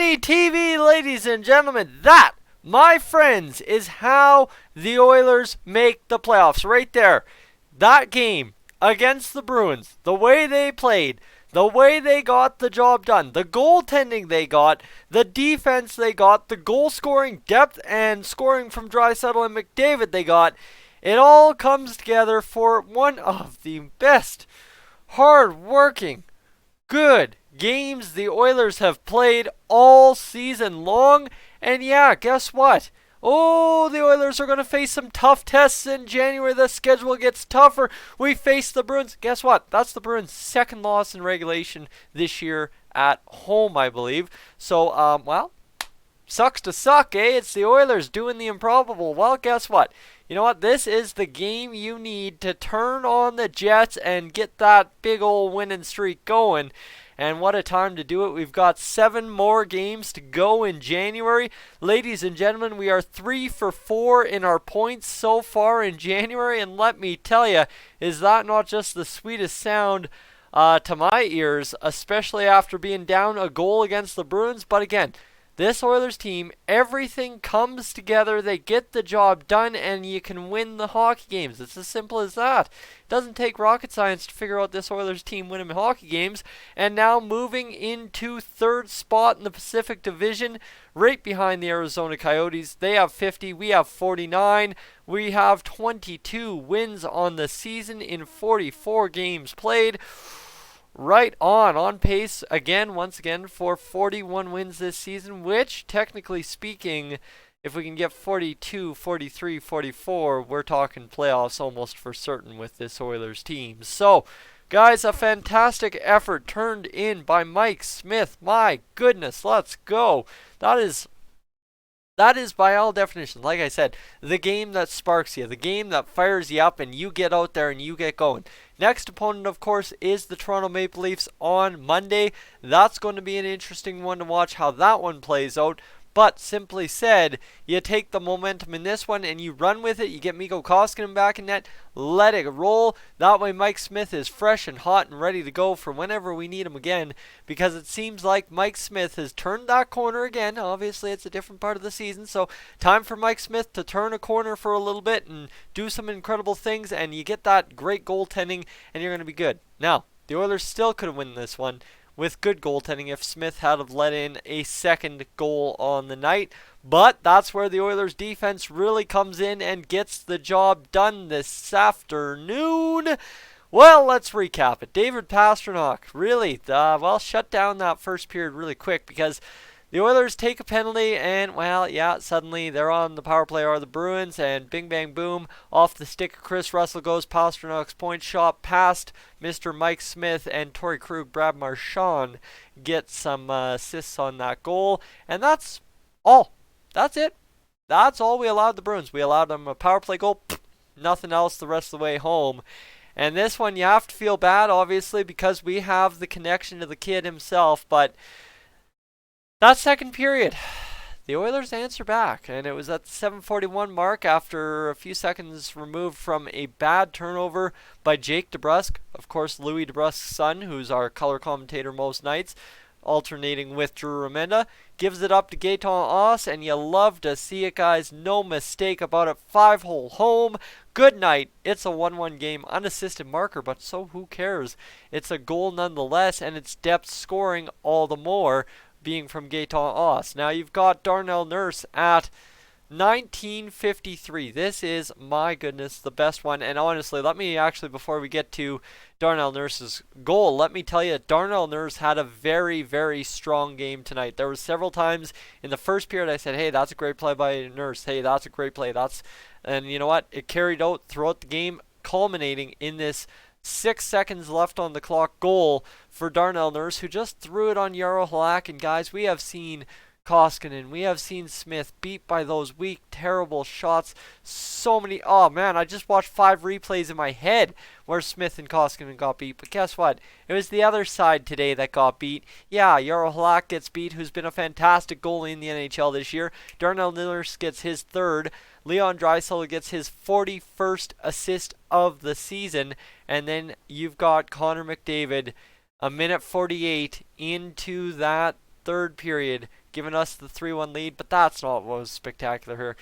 Dolynny TV, ladies and gentlemen. That, my friends, is how the Oilers make the playoffs. Right there. That game against the Bruins, the way they played, the way they got the job done, the goaltending they got, the defense they got, the goal scoring depth and scoring from Draisaitl and McDavid they got, it all comes together for one of the best, hard-working, good games the Oilers have played all season long. And yeah, guess what? Oh, the Oilers are going to face some tough tests in January. The schedule gets tougher. We face the Bruins. Guess what? That's the Bruins' second loss in regulation this year at home, I believe. So, well, sucks to suck, eh? It's the Oilers doing the improbable. Well, guess what? You know what? This is the game you need to turn on the Jets and get that big old winning streak going. And what a time to do it. We've got 7 more games to go in January. Ladies and gentlemen, we are 3 for 4 in our points so far in January. And let me tell you, is that not just the sweetest sound to my ears, especially after being down a goal against the Bruins? But again, this Oilers team, everything comes together, they get the job done, and you can win the hockey games. It's as simple as that. It doesn't take rocket science to figure out this Oilers team winning hockey games. And now moving into third spot in the Pacific Division, right behind the Arizona Coyotes. They have 50, we have 49. We have 22 wins on the season in 44 games played. Right on pace again, once again, for 41 wins this season, which, technically speaking, if we can get 42, 43, 44, we're talking playoffs almost for certain with this Oilers team. So, guys, a fantastic effort turned in by Mike Smith. My goodness, let's go. That is by all definitions, like I said, the game that sparks you, the game that fires you up and you get out there and you get going. Next opponent, of course, is the Toronto Maple Leafs on Monday. That's going to be an interesting one to watch how that one plays out. But simply said, you take the momentum in this one and you run with it. You get Mikko Koskinen back in net. Let it roll. That way Mike Smith is fresh and hot and ready to go for whenever we need him again. Because it seems like Mike Smith has turned that corner again. Obviously, it's a different part of the season. So time for Mike Smith to turn a corner for a little bit and do some incredible things. And you get that great goaltending and you're going to be good. Now, the Oilers still could have won this one with good goaltending if Smith had have let in a second goal on the night. But that's where the Oilers defense really comes in and gets the job done this afternoon. Well, let's recap it. David Pastrnak really, shut down that first period really quick because the Oilers take a penalty and, well, yeah, suddenly they're on the power play are the Bruins and bing, bang, boom, off the stick of Chris Russell goes Pasternak's point shot past Mr. Mike Smith and Torrey Krug. Brad Marchand gets some assists on that goal. And that's all. That's it. That's all we allowed the Bruins. We allowed them a power play goal, nothing else the rest of the way home. And this one you have to feel bad, obviously, because we have the connection to the kid himself, but that second period, the Oilers answer back, and it was at the 7:41 mark after a few seconds removed from a bad turnover by Jake DeBrusk, of course Louis DeBrusk's son, who's our color commentator most nights, alternating with Drew Remenda, gives it up to Gaetan Oss, and you love to see it, guys. No mistake about it. 5-hole home. Good night. It's a 1-1 game, unassisted marker, but so who cares? It's a goal nonetheless, and it's depth scoring all the more, being from Gaetan Oss. Now you've got Darnell Nurse at 1953. This is, my goodness, the best one. And honestly, let me actually, before we get to Darnell Nurse's goal, let me tell you, Darnell Nurse had a very, very strong game tonight. There were several times in the first period I said, hey, that's a great play by Nurse. Hey, that's a great play. And you know what? It carried out throughout the game, culminating in this 6 seconds left on the clock goal for Darnell Nurse, who just threw it on Jaro Halak. And guys, we have seen Koskinen, we have seen Smith beat by those weak, terrible shots. So many, oh man, I just watched 5 replays in my head where Smith and Koskinen got beat. But guess what? It was the other side today that got beat. Yeah, Jaro Halak gets beat, who's been a fantastic goalie in the NHL this year. Darnell Nurse gets his 3rd. Leon Draisaitl gets his 41st assist of the season. And then you've got Connor McDavid, a minute 48 into that 3rd period, giving us the 3-1 lead, but that's not what was spectacular here.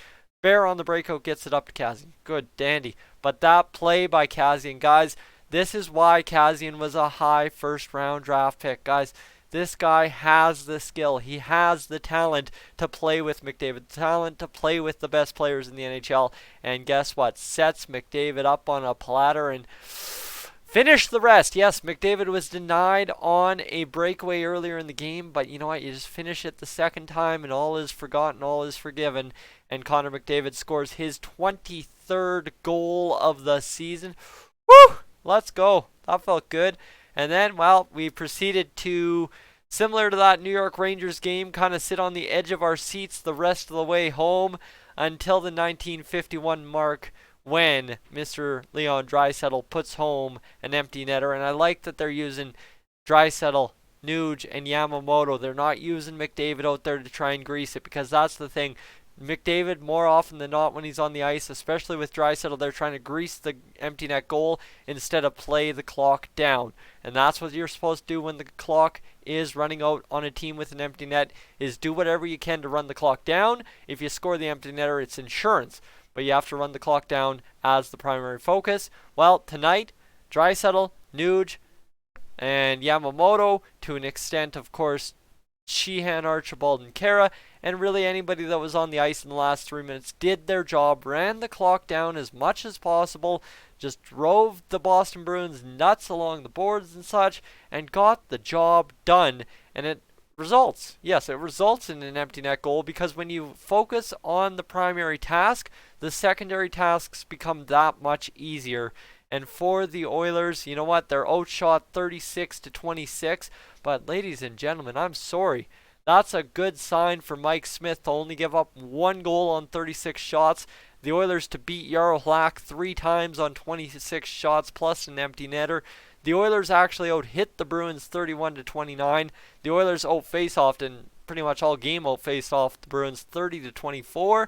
Bear on the breakout gets it up to Kazian. Good, dandy. But that play by Kazian, guys, this is why Kazian was a high first-round draft pick, guys. This guy has the skill. He has the talent to play with McDavid, the talent to play with the best players in the NHL. And guess what? Sets McDavid up on a platter and finish the rest. Yes, McDavid was denied on a breakaway earlier in the game, but you know what? You just finish it the second time and all is forgotten, all is forgiven. And Connor McDavid scores his 23rd goal of the season. Woo! Let's go. That felt good. And then, well, we proceeded to, similar to that New York Rangers game, kind of sit on the edge of our seats the rest of the way home until the 1951 mark when Mr. Leon Draisaitl puts home an empty netter. And I like that they're using Draisaitl, Nuge, and Yamamoto. They're not using McDavid out there to try and grease it, because that's the thing. McDavid, more often than not when he's on the ice, especially with Draisaitl, they're trying to grease the empty net goal instead of play the clock down. And that's what you're supposed to do when the clock is running out on a team with an empty net, is do whatever you can to run the clock down. If you score the empty netter, it's insurance. But you have to run the clock down as the primary focus. Well, tonight, Draisaitl, Nuge, and Yamamoto, to an extent, of course, Sheehan, Archibald, and Kara, and really anybody that was on the ice in the last 3 minutes did their job, ran the clock down as much as possible, just drove the Boston Bruins nuts along the boards and such, and got the job done. And it results. Yes, it results in an empty net goal, because when you focus on the primary task, the secondary tasks become that much easier. And for the Oilers, you know what? They're outshot 36-26. But ladies and gentlemen, I'm sorry. That's a good sign for Mike Smith to only give up 1 goal on 36 shots. The Oilers to beat Jarro Halak 3 times on 26 shots plus an empty netter. The Oilers actually out-hit the Bruins 31-29. The Oilers out-face-offed, and pretty much all game out-faced off the Bruins 30-24.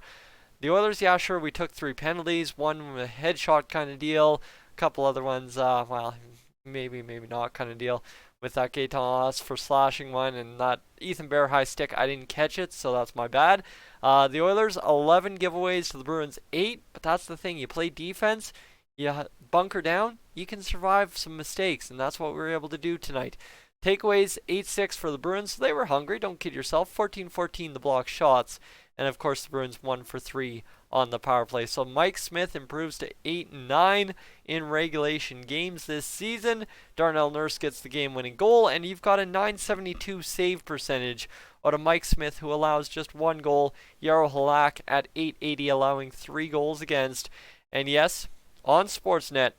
The Oilers, yeah, sure, we took 3 penalties. One a headshot kind of deal. Couple other ones, well, maybe not kind of deal, with that Gaetan Haas for slashing one, and that Ethan Bear high stick, I didn't catch it, so that's my bad. The Oilers, 11 giveaways to the Bruins, 8, but that's the thing, you play defense, you bunker down, you can survive some mistakes, and that's what we were able to do tonight. Takeaways, 8-6 for the Bruins, so they were hungry, don't kid yourself, 14-14 the block shots, and of course the Bruins 1 for 3 on the power play. So Mike Smith improves to 8-9 in regulation games this season. Darnell Nurse gets the game-winning goal, and you've got a .972 save percentage out of Mike Smith, who allows just 1 goal. Jarro Halak at .880, allowing 3 goals against. And yes, on Sportsnet,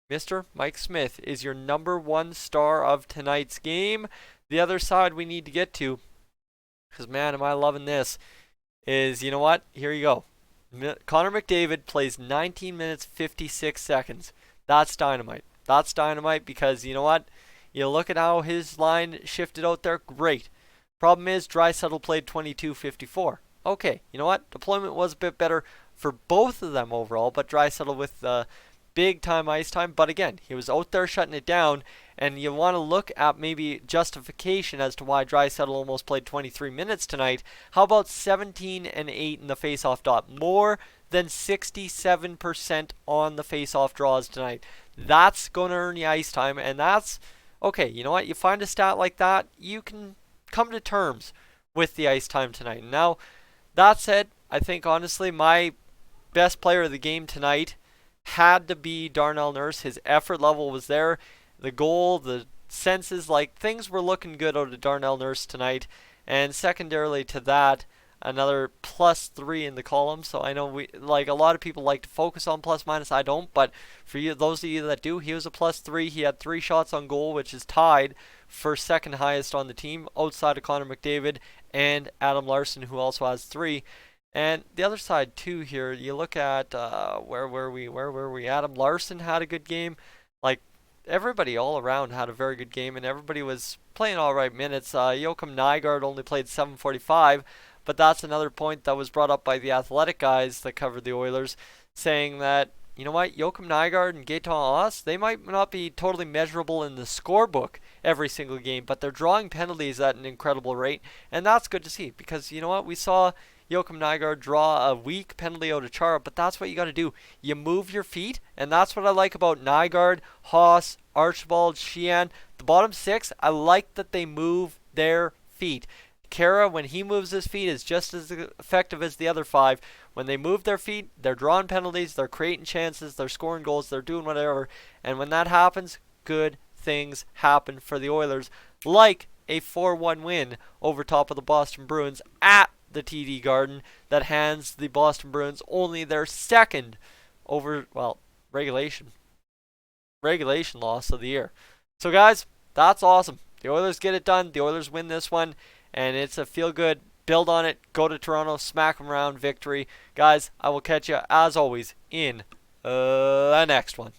Mr. Mike Smith is your #1 star of tonight's game. The other side we need to get to, because man, am I loving this, is, you know what? Here you go. Connor McDavid plays 19 minutes 56 seconds. That's dynamite. That's dynamite, because you know what? You look at how his line shifted out there. Great. Problem is, Draisaitl played 22:54. Okay, you know what? Deployment was a bit better for both of them overall, but Draisaitl with big time ice time. But again, he was out there shutting it down, and you want to look at maybe justification as to why Draisaitl almost played 23 minutes tonight. How about 17 and 8 in the face-off dot? More than 67% on the face-off draws tonight. That's going to earn you ice time, and that's okay. You know what? You find a stat like that, you can come to terms with the ice time tonight. Now, that said, I think honestly my best player of the game tonight had to be Darnell Nurse. His effort level was there. The goal, the senses, like things were looking good out of Darnell Nurse tonight. And secondarily to that, another +3 in the column. So I know we, like, a lot of people like to focus on plus minus. I don't, but for you, those of you that do, he was a +3. He had 3 shots on goal, which is tied for second highest on the team outside of Connor McDavid and Adam Larson, who also has 3. And the other side too here, you look at where were we? Adam Larson had a good game. Like, everybody all around had a very good game, and everybody was playing all right minutes. Joakim Nygard only played 7:45, but that's another point that was brought up by the Athletic guys that covered the Oilers, saying that you know what? Joachim Nygaard and Gaetan Haas, they might not be totally measurable in the scorebook every single game, but they're drawing penalties at an incredible rate, and that's good to see because you know what? We saw Joachim Nygaard draw a weak penalty out of Chara, but that's what you got to do. You move your feet, and that's what I like about Nygaard, Haas, Archibald, Sheehan. The bottom six, I like that they move their feet. Kara, when he moves his feet, is just as effective as the other five. When they move their feet, they're drawing penalties, they're creating chances, they're scoring goals, they're doing whatever. And when that happens, good things happen for the Oilers, like a 4-1 win over top of the Boston Bruins at the TD Garden that hands the Boston Bruins only their second regulation loss of the year. So guys, that's awesome. The Oilers get it done. The Oilers win this one, and it's a feel-good, build on it, go to Toronto, smack them around, victory. Guys, I will catch you, as always, in the next one.